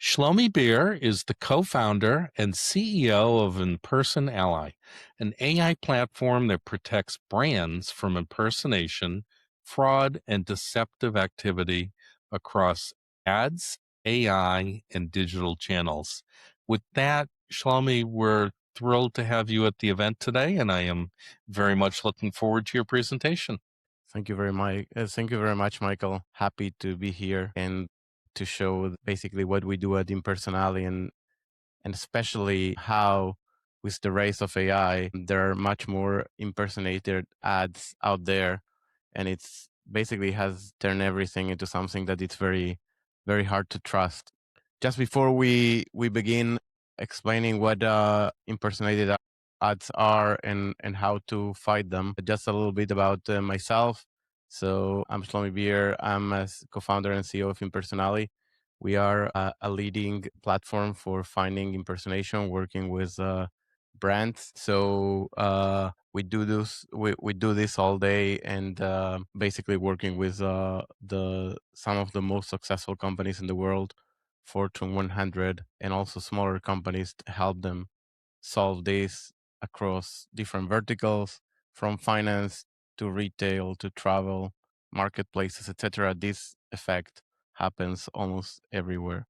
Shlomi Beer is the co-founder and CEO of ImpersonAlly, an AI platform that protects brands from impersonation, fraud, and deceptive activity across ads, AI, and digital channels. With that, Shlomi, we're thrilled to have you at the event today, and I am very much looking forward to your presentation. Thank you very much. Thank you very much, Michael. Happy to be here and to show basically what we do at ImpersonAlly and especially how with the rise of AI, there are much more impersonated ads out there. And it's basically has turned everything into something that it's very, very hard to trust. Just before we begin explaining what impersonated ads are and how to fight them, just a little bit about myself. So I'm Shlomi Beer. I'm a co-founder and CEO of ImpersonAlly. We are a leading platform for finding impersonation, working with brands. So we do this. We do this all day, and basically working with some of the most successful companies in the world, Fortune 100, and also smaller companies to help them solve this across different verticals, from finance to retail to travel, marketplaces, etc. This effect happens almost everywhere.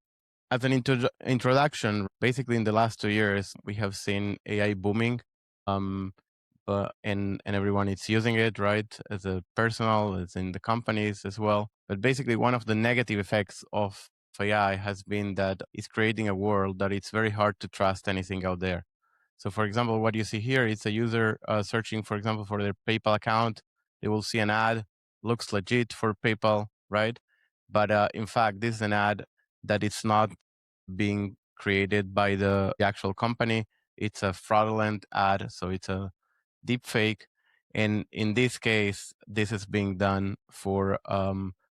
As an introduction, basically in the last 2 years, we have seen AI booming, and everyone is using it, right? As a personal, as in the companies as well. But basically, one of the negative effects of AI has been that it's creating a world that it's very hard to trust anything out there. So, for example, what you see here is a user searching, for example, for their PayPal account. They will see an ad, looks legit for PayPal, right? But in fact, this is an ad that it's not being created by the actual company. It's a fraudulent ad, so it's a deep fake. And in this case, this is being done for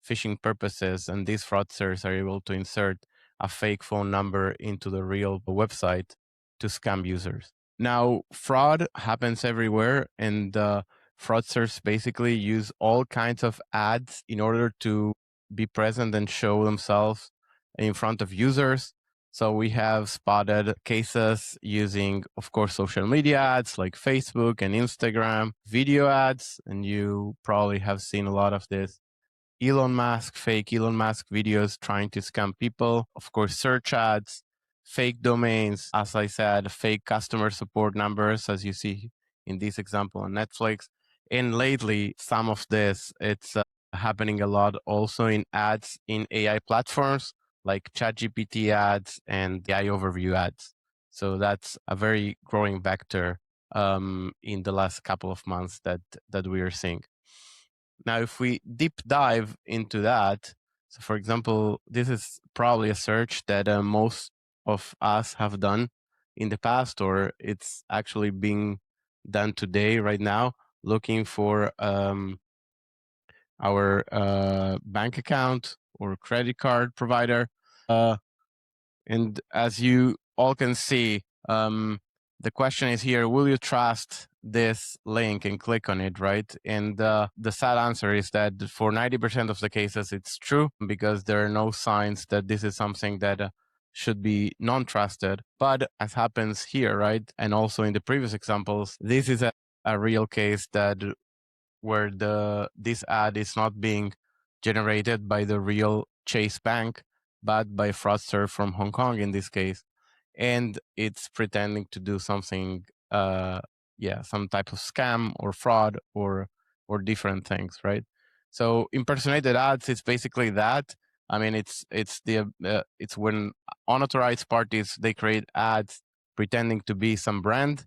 phishing purposes, and these fraudsters are able to insert a fake phone number into the real website to scam users. Now, fraud happens everywhere, and fraudsters basically use all kinds of ads in order to be present and show themselves in front of users. So we have spotted cases using, of course, social media ads like Facebook and Instagram, video ads, and you probably have seen a lot of this. Fake Elon Musk videos trying to scam people. Of course, search ads, fake domains, as I said, fake customer support numbers, as you see in this example on Netflix. And lately, some of this, it's happening a lot also in ads in AI platforms like ChatGPT ads and AI overview ads. So that's a very growing vector in the last couple of months that we are seeing. Now, if we deep dive into that, so for example, this is probably a search that most of us have done in the past, or it's actually being done today, right now, looking for our bank account or credit card provider. And as you all can see, the question is here, will you trust this link and click on it, right? And the sad answer is that for 90% of the cases, it's true, because there are no signs that this is something that should be non-trusted. But as happens here, right, and also in the previous examples, this is a real case that where this ad is not being generated by the real Chase Bank, but by a fraudster from Hong Kong in this case, and it's pretending to do something, some type of scam or fraud or different things, right? So impersonated ads is basically that. I mean, it's when unauthorized parties, they create ads pretending to be some brand,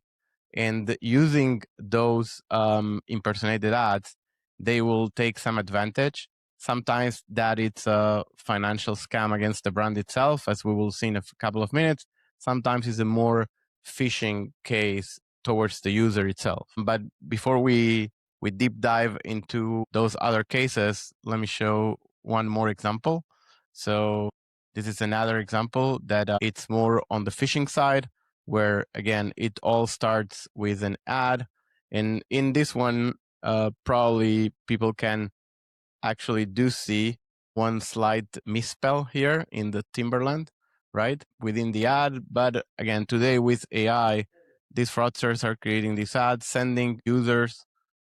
and using those impersonated ads, they will take some advantage. Sometimes that it's a financial scam against the brand itself, as we will see in a couple of minutes. Sometimes it's a more phishing case towards the user itself. But before we deep dive into those other cases, let me show one more example. So this is another example that it's more on the phishing side, where again, it all starts with an ad. And in this one, probably people can actually do see one slight misspell here in the Timberland, right, within the ad. But again, today with AI, these fraudsters are creating these ads, sending users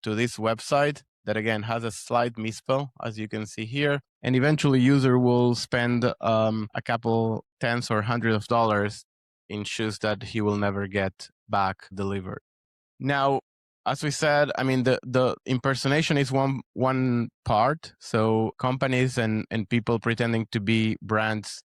to this website that again has a slight misspell, as you can see here. And eventually user will spend a couple tens or hundreds of dollars in shoes that he will never get back delivered. Now, as we said, I mean, the impersonation is one part. So companies and people pretending to be brands,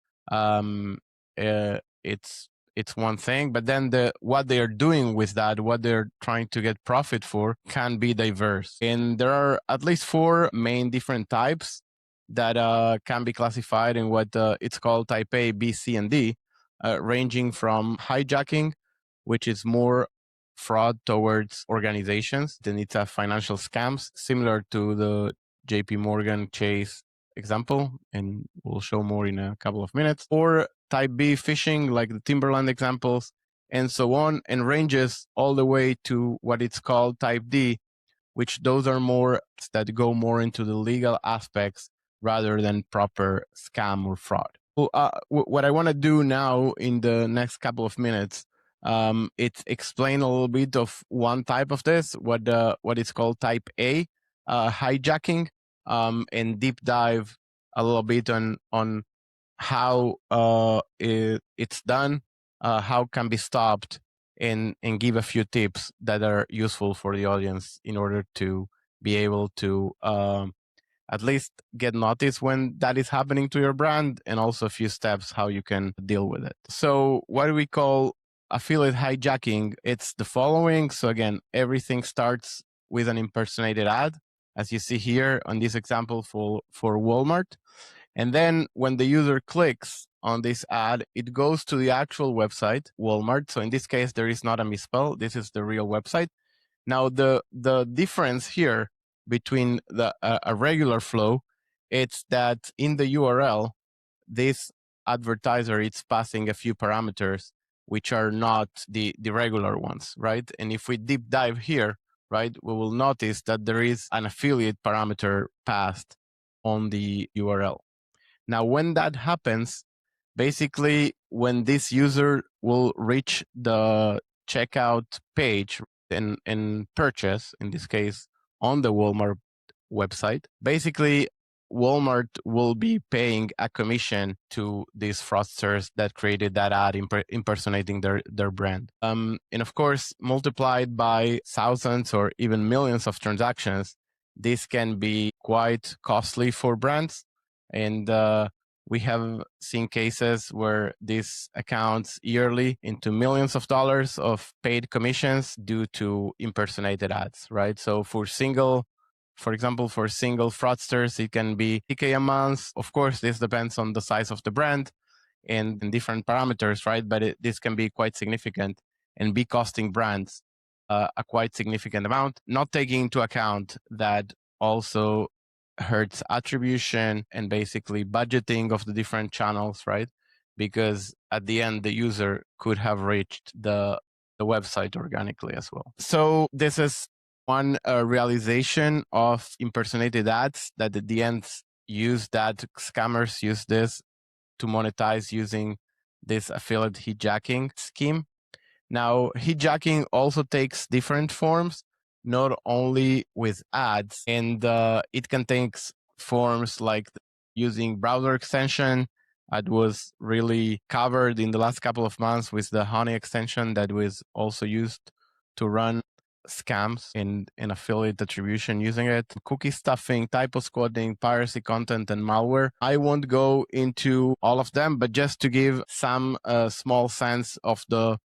it's one thing. But then what they are doing with that, what they're trying to get profit for, can be diverse. And there are at least 4 main different types that can be classified in what it's called type A, B, C, and D, ranging from hijacking, which is more fraud towards organizations. Then it's a financial scams, similar to the JP Morgan Chase example, and we'll show more in a couple of minutes. Or type B phishing, like the Timberland examples, and so on, and ranges all the way to what it's called type D, which those are more that go more into the legal aspects rather than proper scam or fraud. Well, what I want to do now in the next couple of minutes, it's explain a little bit of one type of this, what is called type A, hijacking, and deep dive a little bit on how it's done, how it can be stopped, and give a few tips that are useful for the audience in order to be able to at least get noticed when that is happening to your brand, and also a few steps how you can deal with it. So what do we call affiliate hijacking? It's the following. So again, everything starts with an impersonated ad, as you see here on this example for Walmart. And then when the user clicks on this ad, it goes to the actual website, Walmart. So in this case, there is not a misspell. This is the real website. Now, the difference here between a regular flow, it's that in the URL, this advertiser it's passing a few parameters which are not the regular ones, right? And if we deep dive here, right, we will notice that there is an affiliate parameter passed on the URL. Now, when that happens, basically when this user will reach the checkout page and purchase, in this case, on the Walmart website, basically Walmart will be paying a commission to these fraudsters that created that ad impersonating their brand. And of course, multiplied by thousands or even millions of transactions, this can be quite costly for brands. And we have seen cases where this accounts yearly into millions of dollars of paid commissions due to impersonated ads, right? So for example, for single fraudsters, it can be $3,000 a month. Of course, this depends on the size of the brand and different parameters, right? But this can be quite significant and be costing brands a quite significant amount, not taking into account that also hurts attribution and basically budgeting of the different channels, right? Because at the end, the user could have reached the website organically as well. So this is one realization of impersonated ads, that at the end scammers use this to monetize using this affiliate hijacking scheme. Now, hijacking also takes different forms, not only with ads, and it can take forms like using browser extension. That was really covered in the last couple of months with the Honey extension that was also used to run scams in affiliate attribution using it. Cookie stuffing, typo squatting, piracy content, and malware. I won't go into all of them, but just to give some small sense of the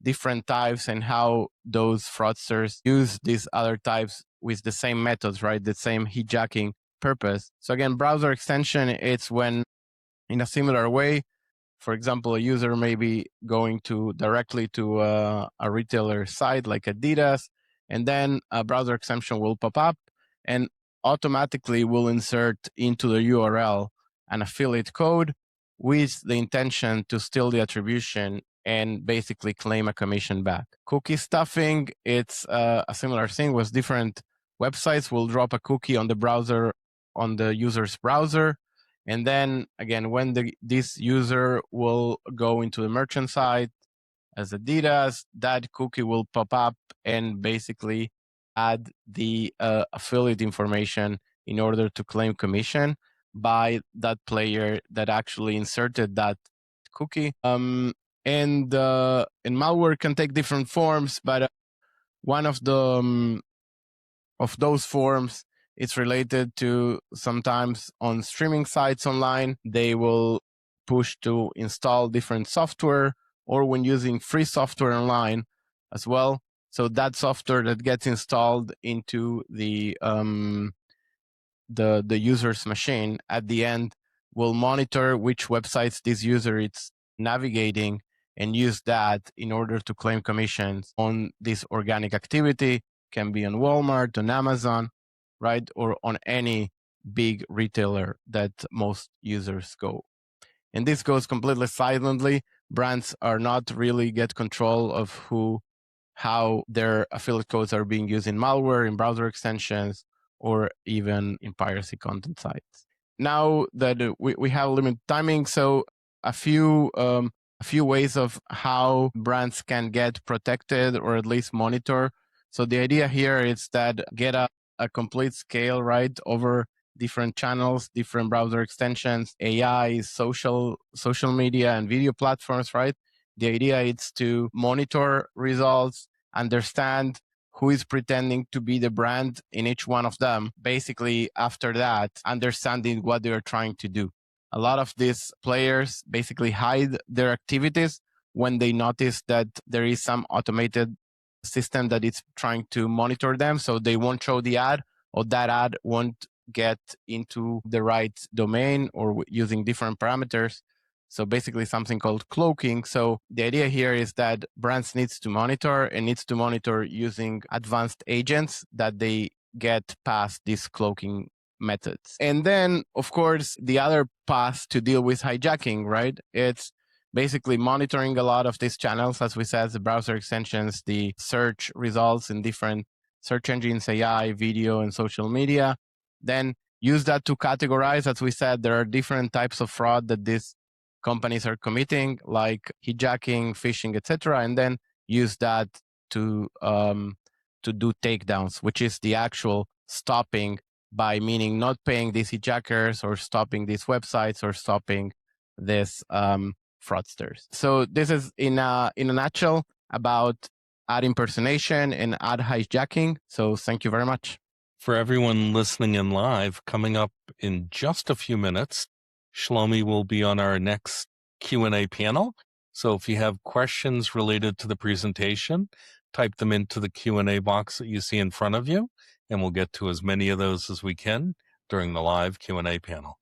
different types and how those fraudsters use these other types with the same methods, right? The same hijacking purpose. So again, browser extension, it's when in a similar way, for example, a user may be going directly to a retailer site like Adidas, and then a browser extension will pop up and automatically will insert into the URL an affiliate code with the intention to steal the attribution and basically claim a commission back. Cookie stuffing, it's a similar thing with different websites will drop a cookie on the browser, on the user's browser, And then again, when this user will go into the merchant site as Adidas, that cookie will pop up and basically add the affiliate information in order to claim commission by that player that actually inserted that cookie. And malware can take different forms, but one of those forms is related to sometimes on streaming sites online, they will push to install different software, or when using free software online as well. So that software that gets installed into the user's machine at the end will monitor which websites this user is navigating and use that in order to claim commissions on this organic activity. Can be on Walmart, on Amazon, right? Or on any big retailer that most users go. And this goes completely silently. Brands are not really get control of how their affiliate codes are being used in malware, in browser extensions, or even in piracy content sites. Now that we have limited timing, so a few ways of how brands can get protected or at least monitor. So the idea here is that get a complete scale, right, over different channels, different browser extensions, AI, social media, and video platforms, right? The idea is to monitor results, understand who is pretending to be the brand in each one of them. Basically, after that, understanding what they are trying to do. A lot of these players basically hide their activities when they notice that there is some automated system that is trying to monitor them. So they won't show the ad, or that ad won't get into the right domain, or using different parameters. So basically something called cloaking. So the idea here is that brands needs to monitor using advanced agents that they get past these cloaking methods. And then, of course, the other path to deal with hijacking, right? It's basically monitoring a lot of these channels, as we said, the browser extensions, the search results in different search engines, AI, video, and social media. Then use that to categorize. As we said, there are different types of fraud that these companies are committing, like hijacking, phishing, etc., and then use that to do takedowns, which is the actual stopping, by meaning not paying these hijackers, or stopping these websites, or stopping this fraudsters. So this is in a nutshell about ad impersonation and ad hijacking. So thank you very much. For everyone listening in live, coming up in just a few minutes, Shlomi will be on our next Q&A panel. So if you have questions related to the presentation, type them into the Q&A box that you see in front of you, and we'll get to as many of those as we can during the live Q&A panel.